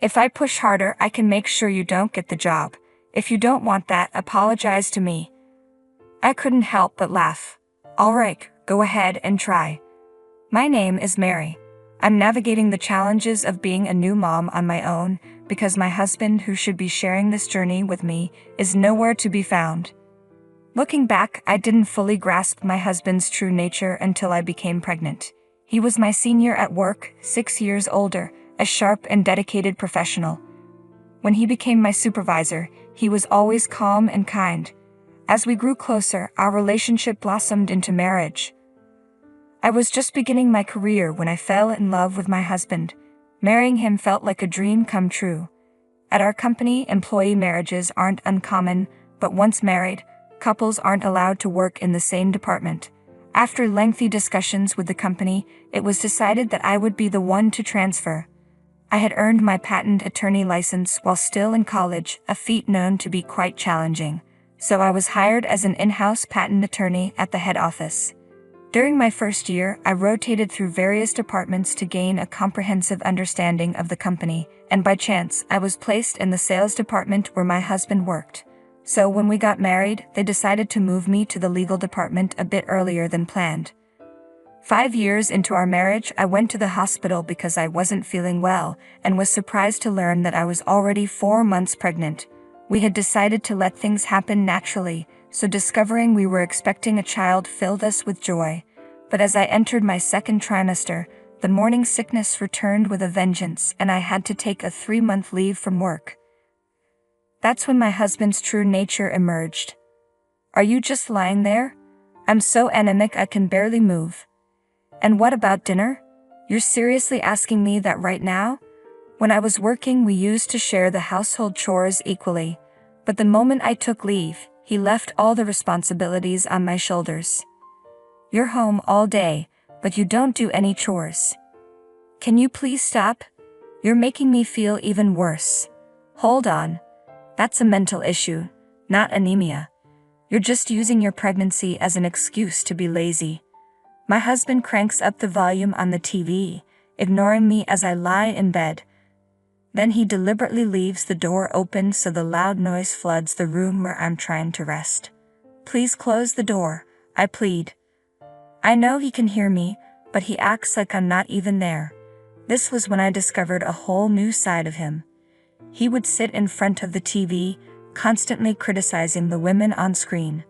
If I push harder, I can make sure you don't get the job. If you don't want that, apologize to me." I couldn't help but laugh. "All right, go ahead and try." My name is Mary. I'm navigating the challenges of being a new mom on my own because my husband, who should be sharing this journey with me, is nowhere to be found. Looking back, I didn't fully grasp my husband's true nature until I became pregnant. He was my senior at work, 6 years older, a sharp and dedicated professional. When he became my supervisor, he was always calm and kind. As we grew closer, our relationship blossomed into marriage. I was just beginning my career when I fell in love with my husband. Marrying him felt like a dream come true. At our company, employee marriages aren't uncommon, but once married, couples aren't allowed to work in the same department. After lengthy discussions with the company, it was decided that I would be the one to transfer. I had earned my patent attorney license while still in college, a feat known to be quite challenging, so I was hired as an in-house patent attorney at the head office. During my first year, I rotated through various departments to gain a comprehensive understanding of the company, and by chance, I was placed in the sales department where my husband worked. So when we got married, they decided to move me to the legal department a bit earlier than planned. 5 years into our marriage, I went to the hospital because I wasn't feeling well, and was surprised to learn that I was already 4 months pregnant. We had decided to let things happen naturally, so discovering we were expecting a child filled us with joy. But as I entered my second trimester, the morning sickness returned with a vengeance, and I had to take a 3-month leave from work. That's when my husband's true nature emerged. "Are you just lying there? I'm so anemic I can barely move." "And what about dinner? You're seriously asking me that right now?" When I was working, we used to share the household chores equally, but the moment I took leave, he left all the responsibilities on my shoulders. "You're home all day, but you don't do any chores. Can you please stop? You're making me feel even worse." "Hold on. That's a mental issue, not anemia. You're just using your pregnancy as an excuse to be lazy." My husband cranks up the volume on the TV, ignoring me as I lie in bed. Then he deliberately leaves the door open so the loud noise floods the room where I'm trying to rest. "Please close the door," I plead. I know he can hear me, but he acts like I'm not even there. This was when I discovered a whole new side of him. He would sit in front of the TV, constantly criticizing the women on screen.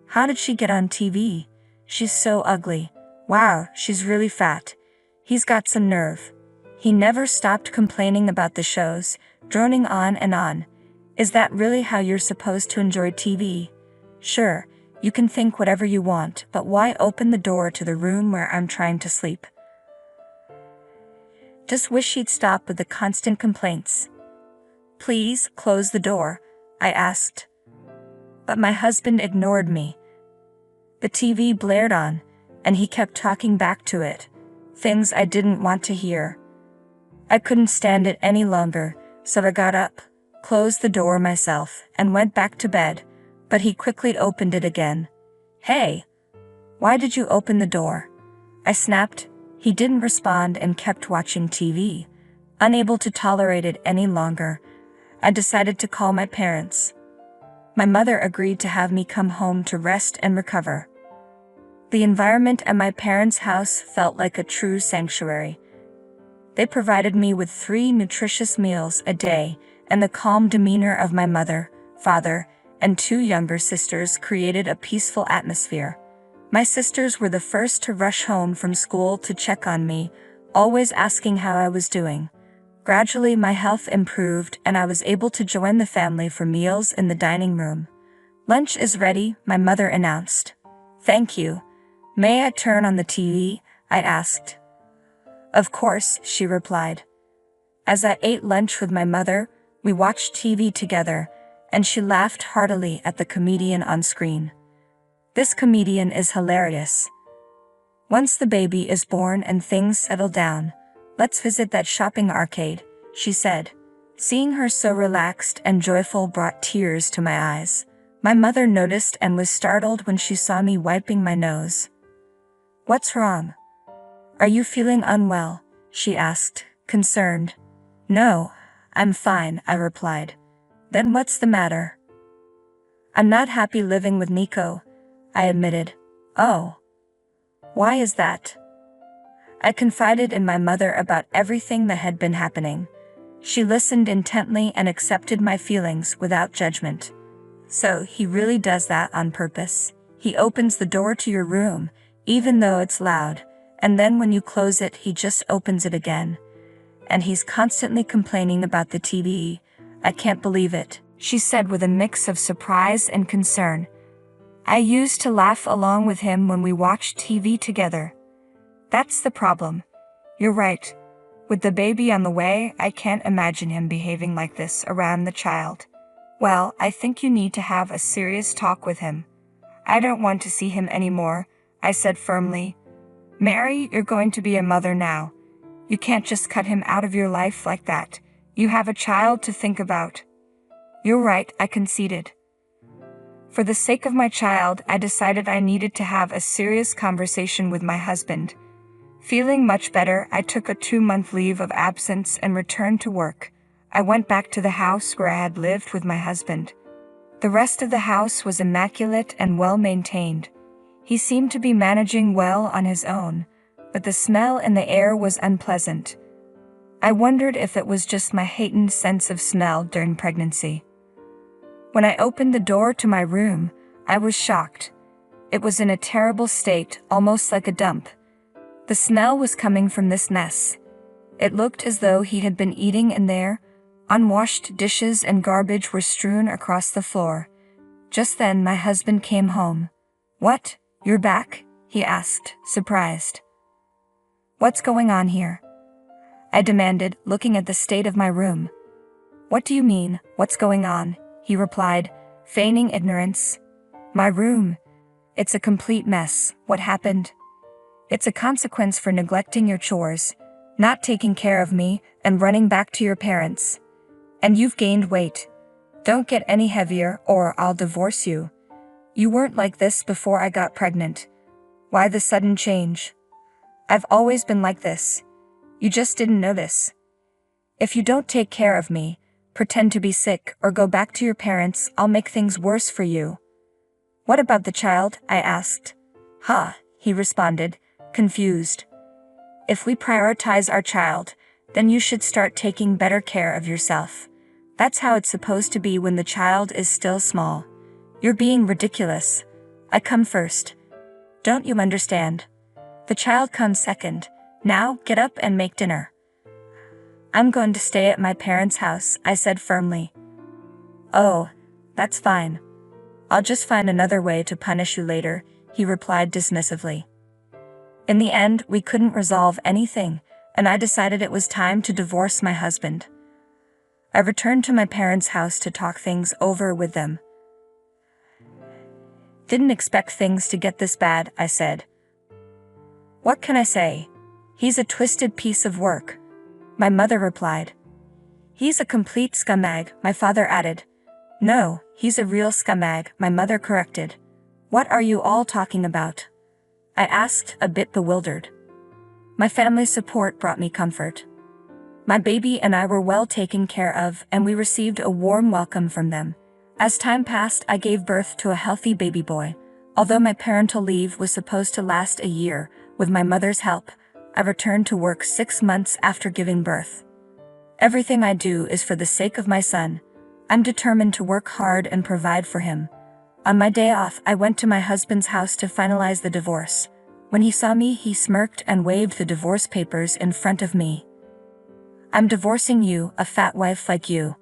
"How did she get on TV? She's so ugly. Wow, she's really fat. He's got some nerve." He never stopped complaining about the shows, droning on and on. "Is that really how you're supposed to enjoy TV? Sure, you can think whatever you want, but why open the door to the room where I'm trying to sleep?" Just wish he'd stop with the constant complaints. "Please, close the door," I asked. But my husband ignored me. The TV blared on, and he kept talking back to it, things I didn't want to hear. I couldn't stand it any longer, so I got up, closed the door myself, and went back to bed, but he quickly opened it again. "Hey, why did you open the door?" I snapped. He didn't respond and kept watching TV. Unable to tolerate it any longer, I decided to call my parents. My mother agreed to have me come home to rest and recover. The environment at my parents' house felt like a true sanctuary. They provided me with 3 nutritious meals a day, and the calm demeanor of my mother, father, and 2 younger sisters created a peaceful atmosphere. My sisters were the first to rush home from school to check on me, always asking how I was doing. Gradually, my health improved and I was able to join the family for meals in the dining room. "Lunch is ready," my mother announced. "Thank you. May I turn on the TV?" I asked. "Of course," she replied. As I ate lunch with my mother, we watched TV together, and she laughed heartily at the comedian on screen. This comedian is hilarious. "Once the baby is born and things settle down, let's visit that shopping arcade," she said. Seeing her so relaxed and joyful brought tears to my eyes. My mother noticed and was startled when she saw me wiping my nose. "What's wrong? Are you feeling unwell?" she asked, concerned. "No, I'm fine, I replied. Then what's the matter? I'm not happy living with Nico, I admitted. Oh. Why is that? I confided in my mother about everything that had been happening. She listened intently and accepted my feelings without judgment. So he really does that on purpose. He opens the door to your room, even though it's loud, and then when you close it he just opens it again. And he's constantly complaining about the TV. I can't believe it, she said with a mix of surprise and concern. I used to laugh along with him when we watched TV together. That's the problem. You're right. With the baby on the way, I can't imagine him behaving like this around the child. Well, I think you need to have a serious talk with him. I don't want to see him anymore, I said firmly. Mary, you're going to be a mother now. You can't just cut him out of your life like that. You have a child to think about. You're right, I conceded. For the sake of my child, I decided I needed to have a serious conversation with my husband. Feeling much better, I took a 2-month leave of absence and returned to work. I went back to the house where I had lived with my husband. The rest of the house was immaculate and well maintained. He seemed to be managing well on his own, but the smell in the air was unpleasant. I wondered if it was just my heightened sense of smell during pregnancy. When I opened the door to my room, I was shocked. It was in a terrible state, almost like a dump. The smell was coming from this mess. It looked as though he had been eating in there. Unwashed dishes and garbage were strewn across the floor. Just then my husband came home. What? You're back? He asked, surprised. What's going on here? I demanded, looking at the state of my room. What do you mean, what's going on? He replied, feigning ignorance. My room. It's a complete mess. What happened? It's a consequence for neglecting your chores, not taking care of me, and running back to your parents. And you've gained weight. Don't get any heavier or I'll divorce you. You weren't like this before I got pregnant. Why the sudden change? I've always been like this. You just didn't notice. If you don't take care of me, pretend to be sick, or go back to your parents, I'll make things worse for you. What about the child? I asked. Huh, he responded, confused. If we prioritize our child, then you should start taking better care of yourself. That's how it's supposed to be when the child is still small. You're being ridiculous. I come first. Don't you understand? The child comes second. Now, get up and make dinner. I'm going to stay at my parents' house, I said firmly. Oh, that's fine. I'll just find another way to punish you later, he replied dismissively. In the end, we couldn't resolve anything, and I decided it was time to divorce my husband. I returned to my parents' house to talk things over with them. Didn't expect things to get this bad, I said. What can I say? He's a twisted piece of work, my mother replied. He's a complete scumbag, my father added. No, he's a real scumbag, my mother corrected. What are you all talking about? I asked, a bit bewildered. My family's support brought me comfort. My baby and I were well taken care of, and we received a warm welcome from them. As time passed, I gave birth to a healthy baby boy. Although my parental leave was supposed to last a year, with my mother's help, I returned to work 6 months after giving birth. Everything I do is for the sake of my son. I'm determined to work hard and provide for him. On my day off, I went to my husband's house to finalize the divorce. When he saw me, he smirked and waved the divorce papers in front of me. I'm divorcing you, a fat wife like you.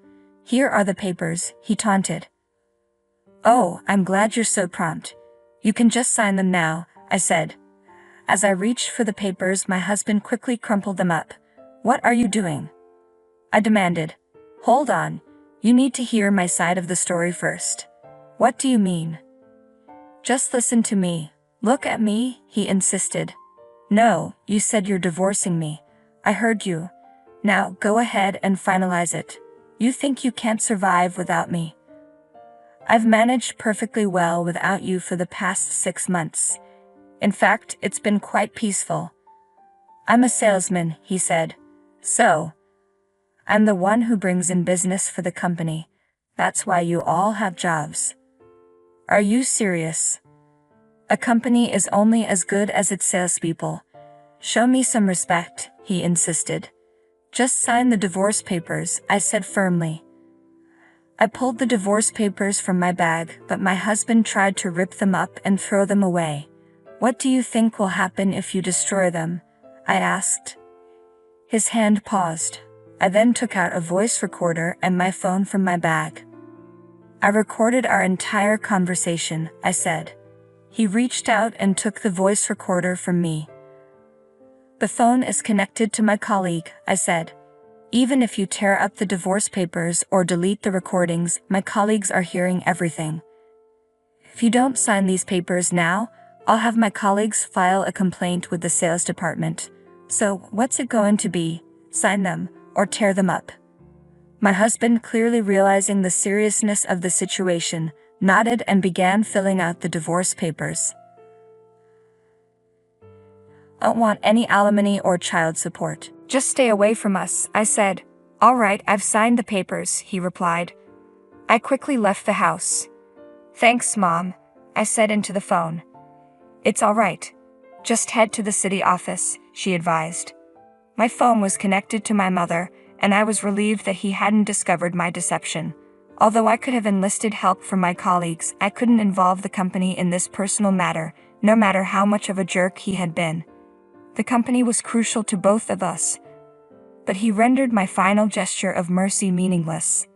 Here are the papers, he taunted. Oh, I'm glad you're so prompt. You can just sign them now, I said. As I reached for the papers, my husband quickly crumpled them up. What are you doing? I demanded. Hold on. You need to hear my side of the story first. What do you mean? Just listen to me. Look at me, he insisted. No, you said you're divorcing me. I heard you. Now go ahead and finalize it. You think you can't survive without me. I've managed perfectly well without you for the past 6 months. In fact, it's been quite peaceful. I'm a salesman, he said. So, I'm the one who brings in business for the company. That's why you all have jobs. Are you serious? A company is only as good as its salespeople. Show me some respect, he insisted. Just sign the divorce papers, I said firmly. I pulled the divorce papers from my bag, but my husband tried to rip them up and throw them away. What do you think will happen if you destroy them? I asked. His hand paused. I then took out a voice recorder and my phone from my bag. I recorded our entire conversation, I said. He reached out and took the voice recorder from me. The phone is connected to my colleague, I said. Even if you tear up the divorce papers or delete the recordings, my colleagues are hearing everything. If you don't sign these papers now, I'll have my colleagues file a complaint with the sales department. So, what's it going to be? Sign them, or tear them up? My husband, clearly realizing the seriousness of the situation, nodded and began filling out the divorce papers. I don't want any alimony or child support. Just stay away from us, I said. All right, I've signed the papers, he replied. I quickly left the house. Thanks, Mom, I said into the phone. It's all right. Just head to the city office, she advised. My phone was connected to my mother, and I was relieved that he hadn't discovered my deception. Although I could have enlisted help from my colleagues, I couldn't involve the company in this personal matter, no matter how much of a jerk he had been. The company was crucial to both of us, but he rendered my final gesture of mercy meaningless.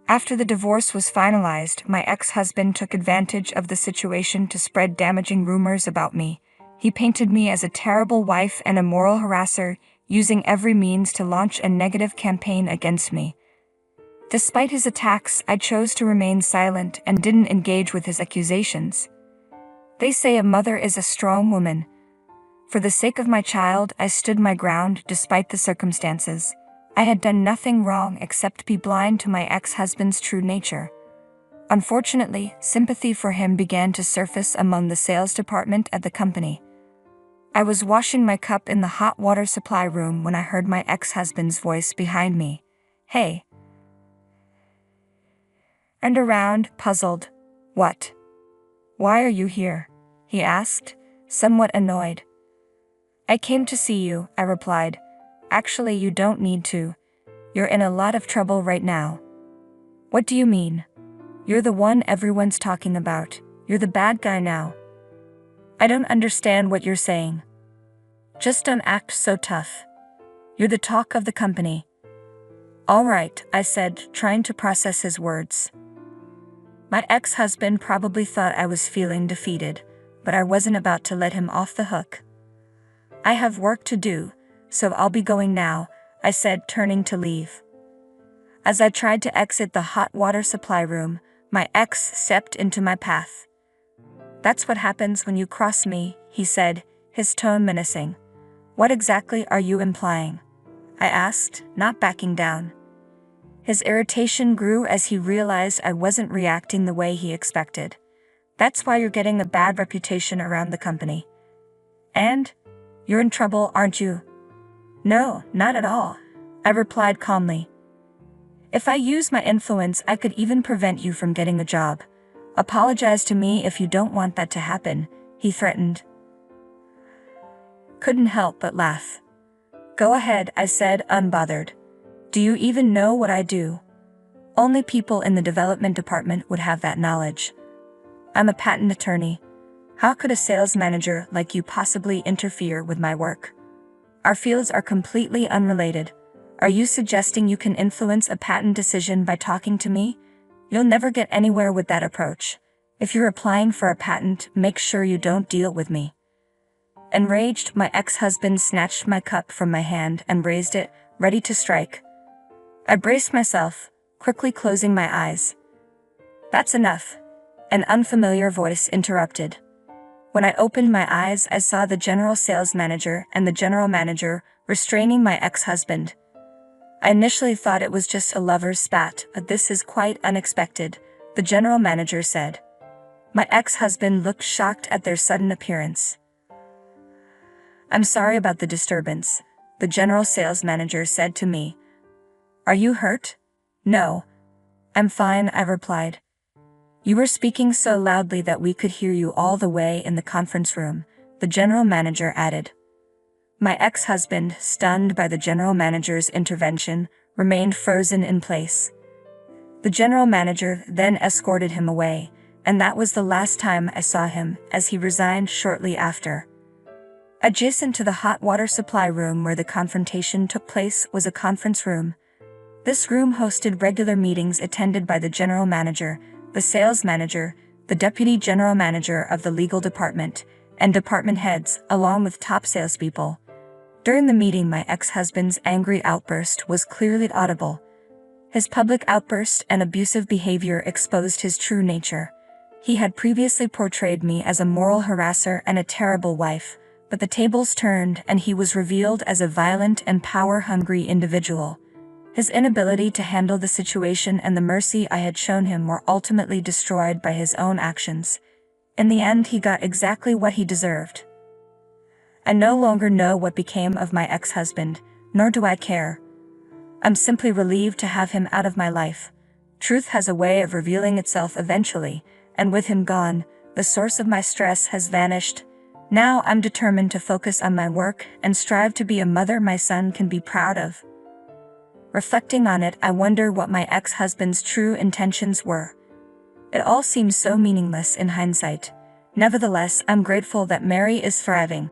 After the divorce was finalized, my ex-husband took advantage of the situation to spread damaging rumors about me. He painted me as a terrible wife and a moral harasser, using every means to launch a negative campaign against me. Despite his attacks, I chose to remain silent and didn't engage with his accusations. They say a mother is a strong woman. For the sake of my child, I stood my ground despite the circumstances. I had done nothing wrong except be blind to my ex-husband's true nature. Unfortunately, sympathy for him began to surface among the sales department at the company. I was washing my cup in the hot water supply room when I heard my ex-husband's voice behind me. Hey. And around, puzzled. What? Why are you here? He asked, somewhat annoyed. I came to see you, I replied. Actually, you don't need to. You're in a lot of trouble right now. What do you mean? You're the one everyone's talking about. You're the bad guy now. I don't understand what you're saying. Just don't act so tough. You're the talk of the company. All right, I said, trying to process his words. My ex-husband probably thought I was feeling defeated, but I wasn't about to let him off the hook. I have work to do, so I'll be going now, I said, turning to leave. As I tried to exit the hot water supply room, my ex stepped into my path. That's what happens when you cross me, he said, his tone menacing. What exactly are you implying? I asked, not backing down. His irritation grew as he realized I wasn't reacting the way he expected. That's why you're getting a bad reputation around the company. And? You're in trouble, aren't you? No, not at all, I replied calmly. If I use my influence, I could even prevent you from getting a job. Apologize to me if you don't want that to happen, he threatened. Couldn't help but laugh. Go ahead, I said, unbothered. Do you even know what I do? Only people in the development department would have that knowledge. I'm a patent attorney. How could a sales manager like you possibly interfere with my work? Our fields are completely unrelated. Are you suggesting you can influence a patent decision by talking to me? You'll never get anywhere with that approach. If you're applying for a patent, make sure you don't deal with me. Enraged, my ex-husband snatched my cup from my hand and raised it, ready to strike. I braced myself, quickly closing my eyes. That's enough, an unfamiliar voice interrupted. When I opened my eyes, I saw the general sales manager and the general manager restraining my ex-husband. I initially thought it was just a lover's spat, but this is quite unexpected, the general manager said. My ex-husband looked shocked at their sudden appearance. I'm sorry about the disturbance, the general sales manager said to me. Are you hurt? No. I'm fine, I replied. You were speaking so loudly that we could hear you all the way in the conference room, the general manager added. My ex-husband, stunned by the general manager's intervention, remained frozen in place. The general manager then escorted him away, and that was the last time I saw him, as he resigned shortly after. Adjacent to the hot water supply room where the confrontation took place was a conference room. This room hosted regular meetings attended by the general manager, the sales manager, the deputy general manager of the legal department, and department heads, along with top salespeople. During the meeting, my ex-husband's angry outburst was clearly audible. His public outburst and abusive behavior exposed his true nature. He had previously portrayed me as a moral harasser and a terrible wife, but the tables turned and he was revealed as a violent and power-hungry individual. His inability to handle the situation and the mercy I had shown him were ultimately destroyed by his own actions. In the end, he got exactly what he deserved. I no longer know what became of my ex-husband, nor do I care. I'm simply relieved to have him out of my life. Truth has a way of revealing itself eventually, and with him gone, the source of my stress has vanished. Now I'm determined to focus on my work and strive to be a mother my son can be proud of. Reflecting on it, I wonder what my ex-husband's true intentions were. It all seems so meaningless in hindsight. Nevertheless, I'm grateful that Mary is thriving.